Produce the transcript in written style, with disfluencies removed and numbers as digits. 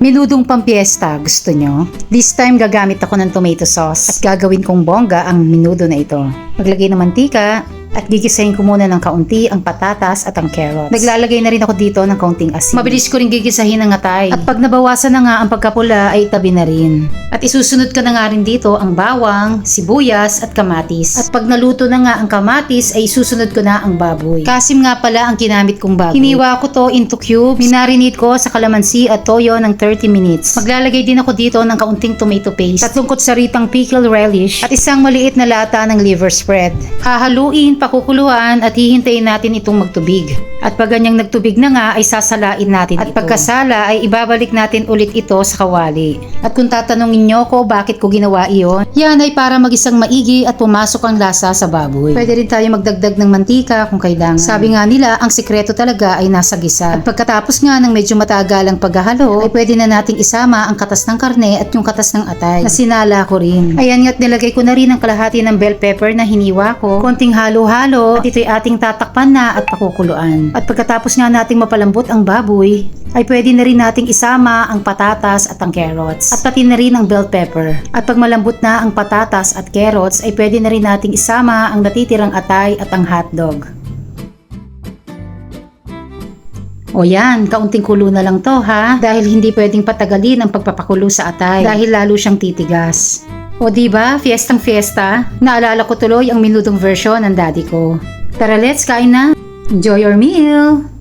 Menudong pampiesta, gusto nyo? This time gagamit ako ng tomato sauce at gagawin kong bongga ang menudo na ito. Maglagay ng mantika at gigisahin ko muna ng kaunti ang patatas at ang carrots. Naglalagay na rin ako dito ng kaunting asin. Mabilis ko rin gigisahin ang atay. At pag nabawasan na nga ang pagkapula ay itabi na rin. At isusunod ko na nga rin dito ang bawang, sibuyas at kamatis. At pag naluto na nga ang kamatis ay isusunod ko na ang baboy. Kasim nga pala ang kinamit kong baboy. Hiniwa ko to into cubes. Minarinate ko sa kalamansi at toyo ng 30 minutes. Maglalagay din ako dito ng kaunting tomato paste, 3 kutsaritang pickled relish at isang maliit na lata ng liver spread. Hahaluin, pakukuluan at hihintayin natin itong magtubig. At pag ganyang nagtubig na nga ay sasalain natin at pagkasala ay ibabalik natin ulit ito sa kawali. At kung tatanungin nyo ko bakit ko ginawa iyon, yan ay para magisang maigi at pumasok ang lasa sa baboy. Pwede rin tayo magdagdag ng mantika kung kailangan. Sabi nga nila, ang sikreto talaga ay nasa gisa. At pagkatapos nga ng medyo matagalang paghahalo, ay pwede na nating isama ang katas ng karne at yung katas ng atay na sinala ko rin. Ayan nga't nilagay ko na rin ang kalahati ng bell pepper na hiniwa ko, konting halo-halo at ito'y ating tatakpan na at pakukuluan. At pagkatapos nga nating mapalambot ang baboy, ay pwede na rin nating isama ang patatas at ang carrots at pati na rin ang bell pepper. At pag malambot na ang patatas at carrots ay pwede na rin nating isama ang natitirang atay at ang hotdog. O yan, kaunting kulo na lang to ha, dahil hindi pwedeng patagalin ang pagpapakulo sa atay dahil lalo siyang titigas. O diba, fiestang fiesta, naalala ko tuloy ang menudong version ng daddy ko. Tara, let's kain na! Enjoy your meal!